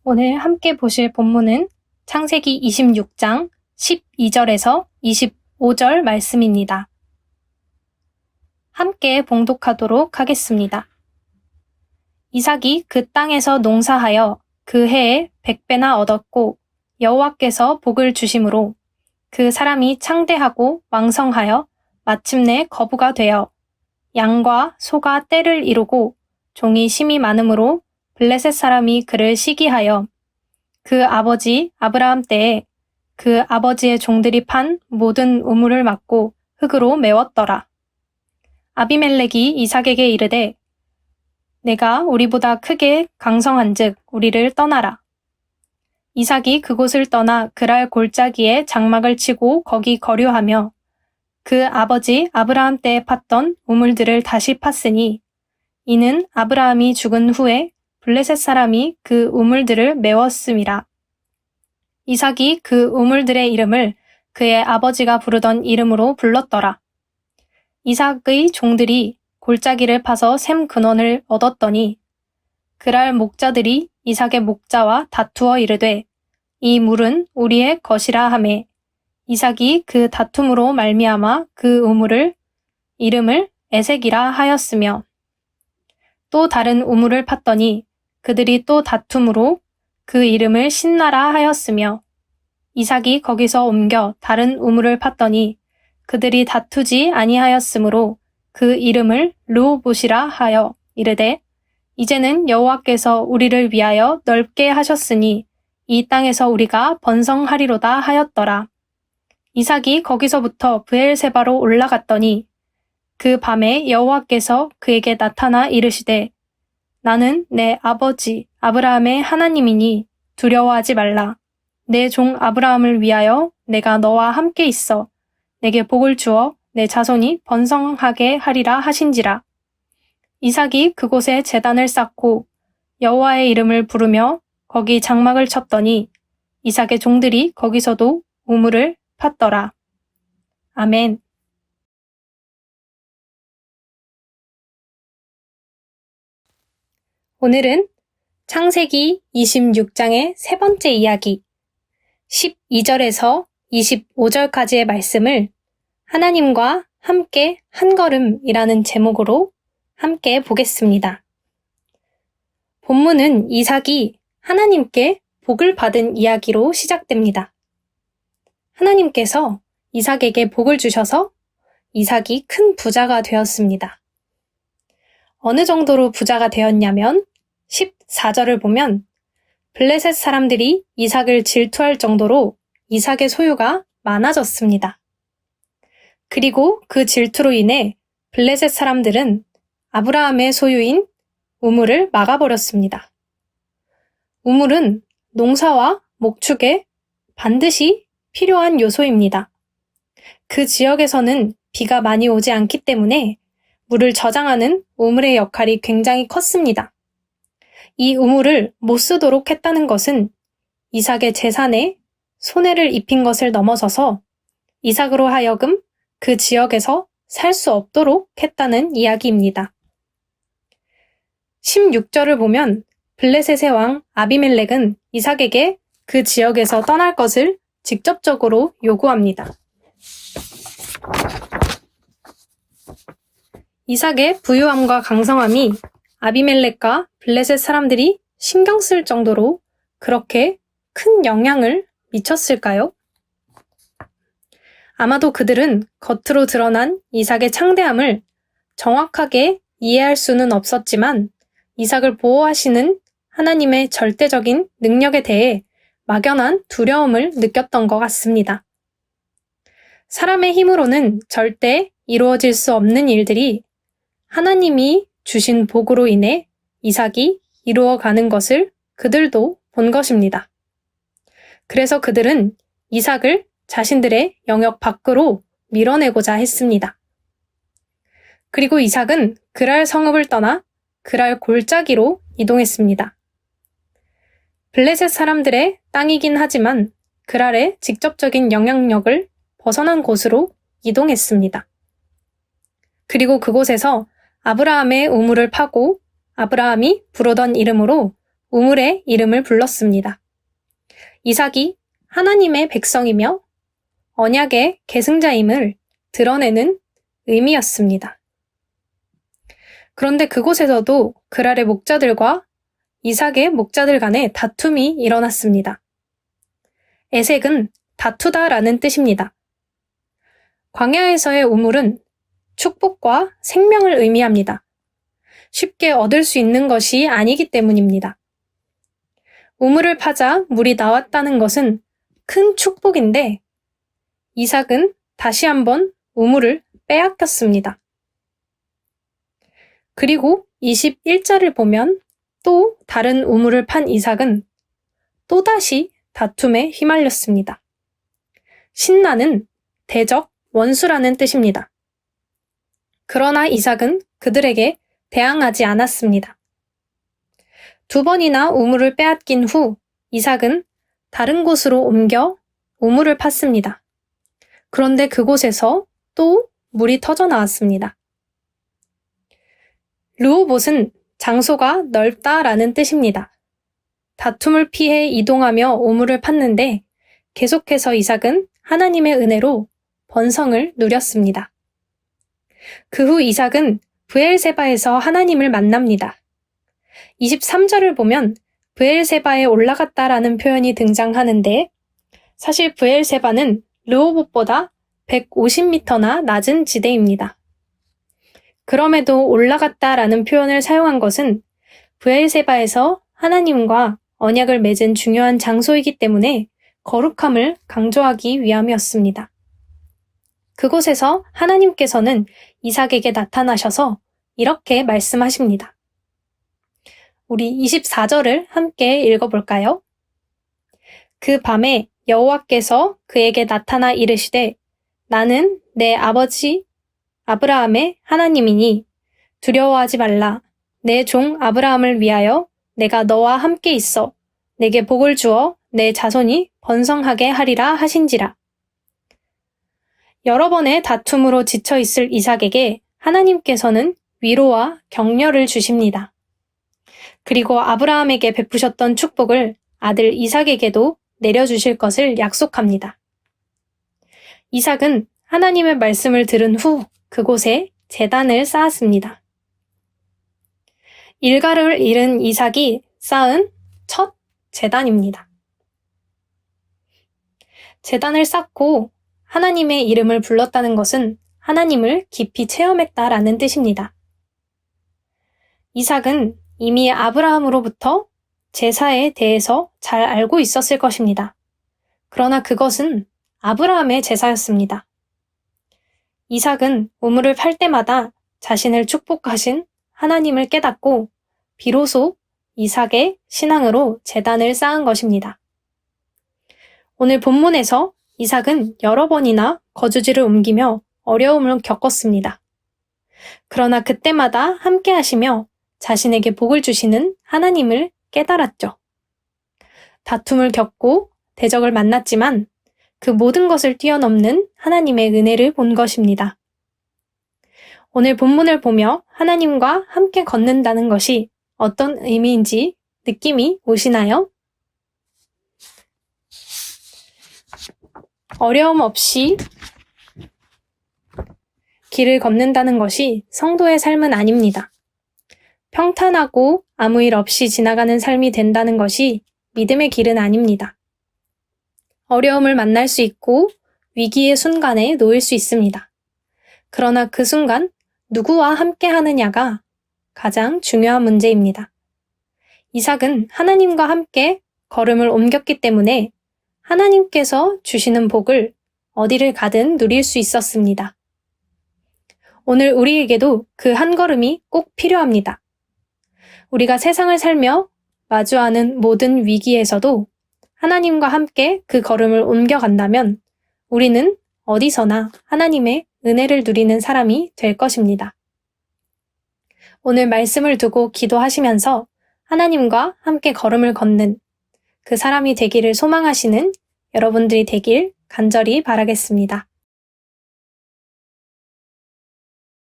오늘 함께 보실 본문은 창세기 26장 12절에서 25절 말씀입니다. 함께 봉독하도록 하겠습니다. 이삭이 그 땅에서 농사하여 그 해에 100배나 얻었고 여호와께서 복을 주심으로 그 사람이 창대하고 왕성하여 마침내 거부가 되어 양과 소가 떼를 이루고 종이 심이 많으므로 블레셋 사람이 그를 시기하여 그 아버지 아브라함 때에 그 아버지의 종들이 판 모든 우물을 막고 흙으로 메웠더라. 아비멜렉이 이삭에게 이르되 내가 우리보다 크게 강성한즉 우리를 떠나라. 이삭이 그곳을 떠나 그랄 골짜기에 장막을 치고 거기 거류하며 그 아버지 아브라함 때에 팠던 우물들을 다시 팠으니 이는 아브라함이 죽은 후에 블레셋 사람이 그 우물들을 메웠음이라. 이삭이 그 우물들의 이름을 그의 아버지가 부르던 이름으로 불렀더라. 이삭의 종들이 골짜기를 파서 샘 근원을 얻었더니 그랄 목자들이 이삭의 목자와 다투어 이르되 이 물은 우리의 것이라 하매 이삭이 그 다툼으로 말미암아 그 우물을 이름을 에색이라 하였으며 또 다른 우물을 팠더니 그들이 또 다툼으로 그 이름을 신나라 하였으며 이삭이 거기서 옮겨 다른 우물을 팠더니 그들이 다투지 아니하였으므로 그 이름을 르호봇이라 하여 이르되 이제는 여호와께서 우리를 위하여 넓게 하셨으니 이 땅에서 우리가 번성하리로다 하였더라. 이삭이 거기서부터 브엘세바로 올라갔더니 그 밤에 여호와께서 그에게 나타나 이르시되 나는 내 아버지 아브라함의 하나님이니 두려워하지 말라. 내 종 아브라함을 위하여 내가 너와 함께 있어 내게 복을 주어 내 자손이 번성하게 하리라 하신지라. 이삭이 그곳에 제단을 쌓고 여호와의 이름을 부르며 거기 장막을 쳤더니 이삭의 종들이 거기서도 우물을 팠더라. 아멘. 오늘은 창세기 26장의 세 번째 이야기 12절에서 25절까지의 말씀을 하나님과 함께 한 걸음이라는 제목으로 함께 보겠습니다. 본문은 이삭이 하나님께 복을 받은 이야기로 시작됩니다. 하나님께서 이삭에게 복을 주셔서 이삭이 큰 부자가 되었습니다. 어느 정도로 부자가 되었냐면 14절을 보면 블레셋 사람들이 이삭을 질투할 정도로 이삭의 소유가 많아졌습니다. 그리고 그 질투로 인해 블레셋 사람들은 아브라함의 소유인 우물을 막아버렸습니다. 우물은 농사와 목축에 반드시 필요한 요소입니다. 그 지역에서는 비가 많이 오지 않기 때문에 물을 저장하는 우물의 역할이 굉장히 컸습니다. 이 우물을 못 쓰도록 했다는 것은 이삭의 재산에 손해를 입힌 것을 넘어서서 이삭으로 하여금 그 지역에서 살 수 없도록 했다는 이야기입니다. 16절을 보면 블레셋의 왕 아비멜렉은 이삭에게 그 지역에서 떠날 것을 직접적으로 요구합니다. 이삭의 부유함과 강성함이 아비멜렉과 블레셋 사람들이 신경 쓸 정도로 그렇게 큰 영향을 미쳤을까요? 아마도 그들은 겉으로 드러난 이삭의 창대함을 정확하게 이해할 수는 없었지만 이삭을 보호하시는 하나님의 절대적인 능력에 대해 막연한 두려움을 느꼈던 것 같습니다. 사람의 힘으로는 절대 이루어질 수 없는 일들이 하나님이 주신 복으로 인해 이삭이 이루어가는 것을 그들도 본 것입니다. 그래서 그들은 이삭을 자신들의 영역 밖으로 밀어내고자 했습니다. 그리고 이삭은 그랄 성읍을 떠나 그랄 골짜기로 이동했습니다. 블레셋 사람들의 땅이긴 하지만 그랄의 직접적인 영향력을 벗어난 곳으로 이동했습니다. 그리고 그곳에서 아브라함의 우물을 파고 아브라함이 부르던 이름으로 우물의 이름을 불렀습니다. 이삭이 하나님의 백성이며 언약의 계승자임을 드러내는 의미였습니다. 그런데 그곳에서도 그랄의 목자들과 이삭의 목자들 간에 다툼이 일어났습니다. 에색은 다투다라는 뜻입니다. 광야에서의 우물은 축복과 생명을 의미합니다. 쉽게 얻을 수 있는 것이 아니기 때문입니다. 우물을 파자 물이 나왔다는 것은 큰 축복인데 이삭은 다시 한번 우물을 빼앗겼습니다. 그리고 21절을 보면 또 다른 우물을 판 이삭은 또다시 다툼에 휘말렸습니다. 신나는 대적 원수라는 뜻입니다. 그러나 이삭은 그들에게 대항하지 않았습니다. 2번이나 우물을 빼앗긴 후 이삭은 다른 곳으로 옮겨 우물을 팠습니다. 그런데 그곳에서 또 물이 터져 나왔습니다. 르호봇은 장소가 넓다라는 뜻입니다. 다툼을 피해 이동하며 우물을 팠는데 계속해서 이삭은 하나님의 은혜로 번성을 누렸습니다. 그 후 이삭은 브엘세바에서 하나님을 만납니다. 23절을 보면 브엘세바에 올라갔다라는 표현이 등장하는데 사실 브엘세바는 르호봇보다 150m나 낮은 지대입니다. 그럼에도 올라갔다라는 표현을 사용한 것은 브엘세바에서 하나님과 언약을 맺은 중요한 장소이기 때문에 거룩함을 강조하기 위함이었습니다. 그곳에서 하나님께서는 이삭에게 나타나셔서 이렇게 말씀하십니다. 우리 24절을 함께 읽어볼까요? 그 밤에 여호와께서 그에게 나타나 이르시되 나는 내 아버지 아브라함의 하나님이니 두려워하지 말라. 내 종 아브라함을 위하여 내가 너와 함께 있어 내게 복을 주어 내 자손이 번성하게 하리라 하신지라. 여러 번의 다툼으로 지쳐 있을 이삭에게 하나님께서는 위로와 격려를 주십니다. 그리고 아브라함에게 베푸셨던 축복을 아들 이삭에게도 내려주실 것을 약속합니다. 이삭은 하나님의 말씀을 들은 후 그곳에 제단을 쌓았습니다. 일가를 잃은 이삭이 쌓은 첫 제단입니다. 제단을 쌓고 하나님의 이름을 불렀다는 것은 하나님을 깊이 체험했다라는 뜻입니다. 이삭은 이미 아브라함으로부터 제사에 대해서 잘 알고 있었을 것입니다. 그러나 그것은 아브라함의 제사였습니다. 이삭은 우물을 팔 때마다 자신을 축복하신 하나님을 깨닫고 비로소 이삭의 신앙으로 제단을 쌓은 것입니다. 오늘 본문에서 이삭은 여러 번이나 거주지를 옮기며 어려움을 겪었습니다. 그러나 그때마다 함께 하시며 자신에게 복을 주시는 하나님을 깨달았죠. 다툼을 겪고 대적을 만났지만 그 모든 것을 뛰어넘는 하나님의 은혜를 본 것입니다. 오늘 본문을 보며 하나님과 함께 걷는다는 것이 어떤 의미인지 느낌이 오시나요? 어려움 없이 길을 걷는다는 것이 성도의 삶은 아닙니다. 평탄하고 아무 일 없이 지나가는 삶이 된다는 것이 믿음의 길은 아닙니다. 어려움을 만날 수 있고 위기의 순간에 놓일 수 있습니다. 그러나 그 순간 누구와 함께 하느냐가 가장 중요한 문제입니다. 이삭은 하나님과 함께 걸음을 옮겼기 때문에 하나님께서 주시는 복을 어디를 가든 누릴 수 있었습니다. 오늘 우리에게도 그 한 걸음이 꼭 필요합니다. 우리가 세상을 살며 마주하는 모든 위기에서도 하나님과 함께 그 걸음을 옮겨간다면 우리는 어디서나 하나님의 은혜를 누리는 사람이 될 것입니다. 오늘 말씀을 두고 기도하시면서 하나님과 함께 걸음을 걷는 그 사람이 되기를 소망하시는 여러분들이 되길 간절히 바라겠습니다.